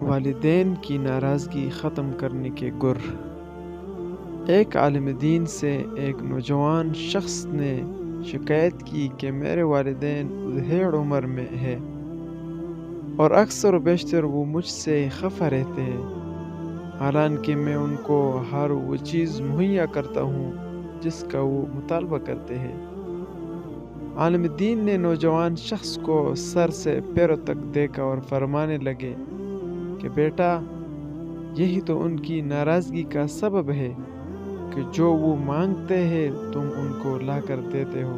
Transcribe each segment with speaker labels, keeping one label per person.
Speaker 1: والدین کی ناراضگی ختم کرنے کے گر۔ ایک عالم دین سے ایک نوجوان شخص نے شکایت کی کہ میرے والدین ادھیڑ عمر میں ہیں اور اکثر و بیشتر وہ مجھ سے خفا رہتے ہیں، حالانکہ میں ان کو ہر وہ چیز مہیا کرتا ہوں جس کا وہ مطالبہ کرتے ہیں۔ عالم دین نے نوجوان شخص کو سر سے پیروں تک دیکھا اور فرمانے لگے کہ بیٹا، یہی تو ان کی ناراضگی کا سبب ہے کہ جو وہ مانگتے ہیں تم ان کو لا کر دیتے ہو۔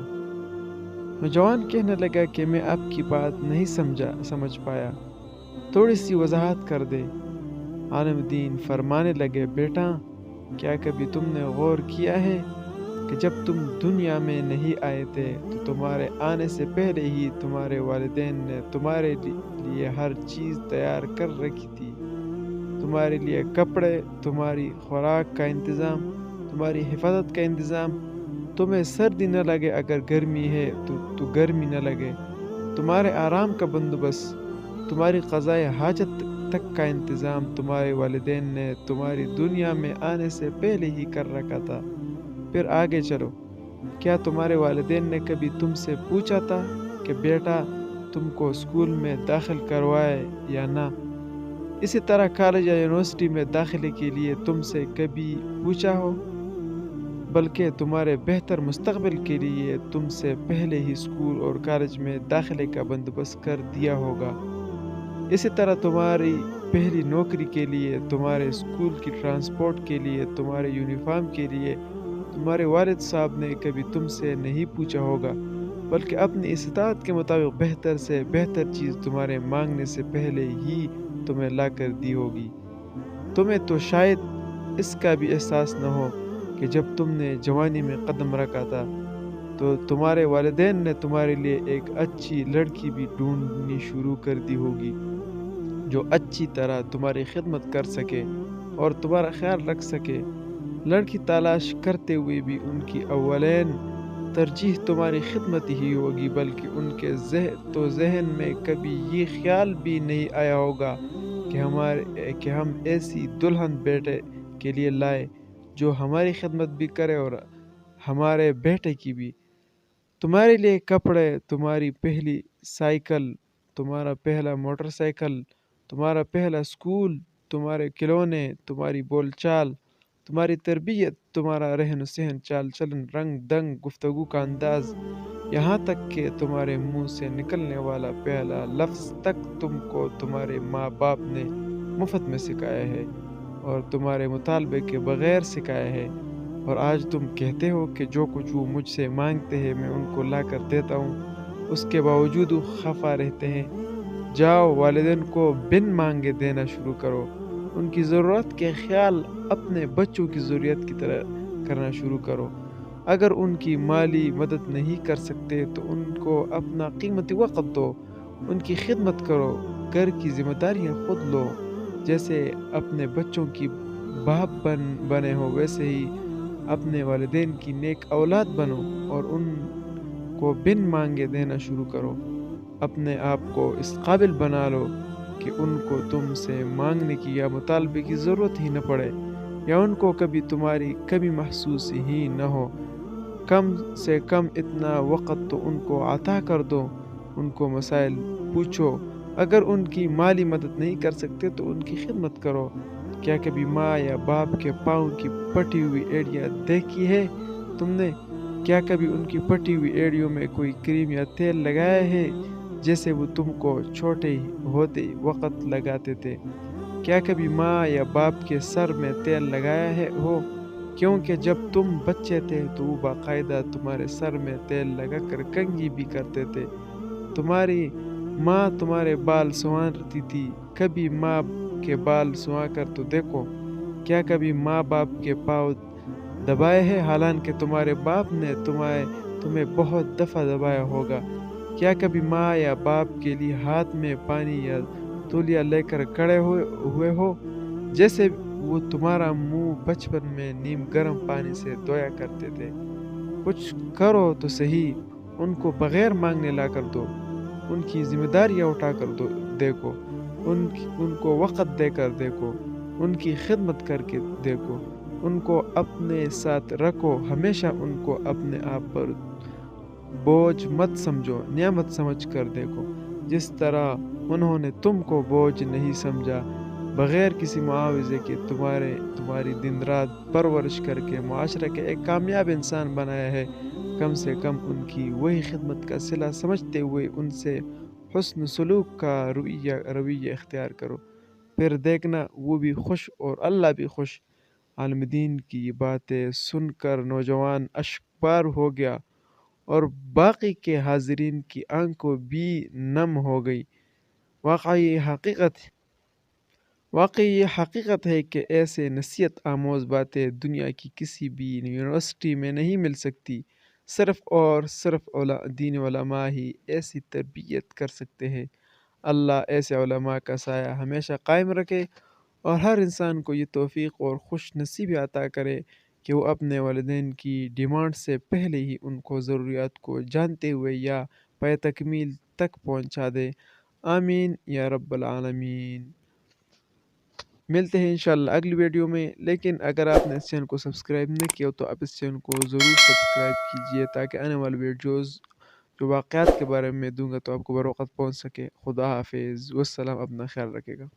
Speaker 1: نوجوان کہنے لگا کہ میں آپ کی بات نہیں سمجھ پایا، تھوڑی سی وضاحت کر دے۔ عالم دین فرمانے لگے، بیٹا، کیا کبھی تم نے غور کیا ہے کہ جب تم دنیا میں نہیں آئے تھے تو تمہارے آنے سے پہلے ہی تمہارے والدین نے تمہارے لیے ہر چیز تیار کر رکھی تھی؟ تمہارے لیے کپڑے، تمہاری خوراک کا انتظام، تمہاری حفاظت کا انتظام، تمہیں سردی نہ لگے، اگر گرمی ہے تو گرمی نہ لگے، تمہارے آرام کا بندوبست، تمہاری قضائے حاجت تک کا انتظام تمہارے والدین نے تمہاری دنیا میں آنے سے پہلے ہی کر رکھا تھا۔ پھر آگے چلو، کیا تمہارے والدین نے کبھی تم سے پوچھا تھا کہ بیٹا تم کو اسکول میں داخل کروائے یا نہ؟ اسی طرح کالج یا یونیورسٹی میں داخلے کے لیے تم سے کبھی پوچھا ہو؟ بلکہ تمہارے بہتر مستقبل کے لیے تم سے پہلے ہی اسکول اور کالج میں داخلے کا بندوبست کر دیا ہوگا۔ اسی طرح تمہاری پہلی نوکری کے لیے، تمہارے اسکول کی ٹرانسپورٹ کے لیے، تمہارے یونیفارم کے لیے تمہارے والد صاحب نے کبھی تم سے نہیں پوچھا ہوگا، بلکہ اپنی استطاعت کے مطابق بہتر سے بہتر چیز تمہارے مانگنے سے پہلے ہی تمہیں لا کر دی ہوگی۔ تمہیں تو شاید اس کا بھی احساس نہ ہو کہ جب تم نے جوانی میں قدم رکھا تھا تو تمہارے والدین نے تمہارے لیے ایک اچھی لڑکی بھی ڈھونڈنی شروع کر دی ہوگی جو اچھی طرح تمہاری خدمت کر سکے اور تمہارا خیال رکھ سکے۔ لڑکی تلاش کرتے ہوئے بھی ان کی اولین ترجیح تمہاری خدمت ہی ہوگی، بلکہ ان کے ذہن میں کبھی یہ خیال بھی نہیں آیا ہوگا کہ ہم ایسی دلہن بیٹے کے لیے لائے جو ہماری خدمت بھی کرے اور ہمارے بیٹے کی بھی۔ تمہارے لیے کپڑے، تمہاری پہلی سائیکل، تمہارا پہلا موٹر سائیکل، تمہارا پہلا اسکول، تمہارے کھلونے، تمہاری بول چال، تمہاری تربیت، تمہارا رہن سہن، چال چلن، رنگ دنگ، گفتگو کا انداز، یہاں تک کہ تمہارے منہ سے نکلنے والا پہلا لفظ تک تم کو تمہارے ماں باپ نے مفت میں سکھایا ہے اور تمہارے مطالبے کے بغیر سکھایا ہے، اور آج تم کہتے ہو کہ جو کچھ وہ مجھ سے مانگتے ہیں میں ان کو لا کر دیتا ہوں، اس کے باوجود وہ خفا رہتے ہیں۔ جاؤ، والدین کو بن مانگے دینا شروع کرو، ان کی ضرورت کے خیال اپنے بچوں کی ضرورت کی طرح کرنا شروع کرو۔ اگر ان کی مالی مدد نہیں کر سکتے تو ان کو اپنا قیمتی وقت دو، ان کی خدمت کرو، گھر کی ذمہ داریاں خود لو۔ جیسے اپنے بچوں کی باپ بنے ہو ویسے ہی اپنے والدین کی نیک اولاد بنو اور ان کو بن مانگے دینا شروع کرو۔ اپنے آپ کو اس قابل بنا لو کہ ان کو تم سے مانگنے کی یا مطالبے کی ضرورت ہی نہ پڑے، یا ان کو کبھی تمہاری کمی محسوس ہی نہ ہو۔ کم سے کم اتنا وقت تو ان کو عطا کر دو، ان کو مسائل پوچھو۔ اگر ان کی مالی مدد نہیں کر سکتے تو ان کی خدمت کرو۔ کیا کبھی ماں یا باپ کے پاؤں کی پٹی ہوئی ایڑیاں دیکھی ہے تم نے؟ کیا کبھی ان کی پٹی ہوئی ایڑیوں میں کوئی کریم یا تیل لگایا ہے جیسے وہ تم کو چھوٹے ہوتے وقت لگاتے تھے؟ کیا کبھی ماں یا باپ کے سر میں تیل لگایا ہو؟ کیونکہ جب تم بچے تھے تو وہ باقاعدہ تمہارے سر میں تیل لگا کر کنگھی بھی کرتے تھے۔ تمہاری ماں تمہارے بال سنوارتی تھی، کبھی ماں کے بال سنوا کر تو دیکھو۔ کیا کبھی ماں باپ کے پاؤں دبائے ہیں حالانکہ تمہارے باپ نے تمہیں بہت دفعہ دبایا ہوگا؟ کیا کبھی ماں یا باپ کے لیے ہاتھ میں پانی یا تولیہ لے کر کھڑے ہوئے ہو جیسے وہ تمہارا منہ بچپن میں نیم گرم پانی سے دھویا کرتے تھے؟ کچھ کرو تو صحیح، ان کو بغیر مانگنے لا کر دو، ان کی ذمہ داریاں اٹھا کر دیکھو۔ ان کو وقت دے کر دیکھو، ان کی خدمت کر کے دیکھو، ان کو اپنے ساتھ رکھو، ہمیشہ ان کو اپنے آپ پر بوجھ مت سمجھو، نعمت سمجھ کر دیکھو۔ جس طرح انہوں نے تم کو بوجھ نہیں سمجھا، بغیر کسی معاوضے کے تمہاری دن رات پرورش کر کے معاشرے کے ایک کامیاب انسان بنایا ہے، کم سے کم ان کی وہی خدمت کا صلہ سمجھتے ہوئے ان سے حسن سلوک کا رویہ اختیار کرو، پھر دیکھنا وہ بھی خوش اور اللہ بھی خوش۔ عالم دین کی یہ باتیں سن کر نوجوان اشکبار ہو گیا اور باقی کے حاضرین کی آنکھوں بھی نم ہو گئی۔ واقعی یہ حقیقت ہے کہ ایسے نصیحت آموز باتیں دنیا کی کسی بھی یونیورسٹی میں نہیں مل سکتی۔ صرف اور صرف دین علماء ہی ایسی تربیت کر سکتے ہیں۔ اللہ ایسے علماء کا سایہ ہمیشہ قائم رکھے اور ہر انسان کو یہ توفیق اور خوش نصیبی عطا کرے کہ وہ اپنے والدین کی ڈیمانڈ سے پہلے ہی ان کو ضروریات کو جانتے ہوئے یا پے تکمیل تک پہنچا دے۔ آمین یا رب العالمین۔ ملتے ہیں انشاءاللہ اگلی ویڈیو میں، لیکن اگر آپ نے اس چینل کو سبسکرائب نہیں کیا تو آپ اس چینل کو ضرور سبسکرائب کیجئے تاکہ آنے والی ویڈیوز جو واقعات کے بارے میں دوں گا تو آپ کو بر وقت پہنچ سکے۔ خدا حافظ، والسلام، اپنا خیال رکھے گا۔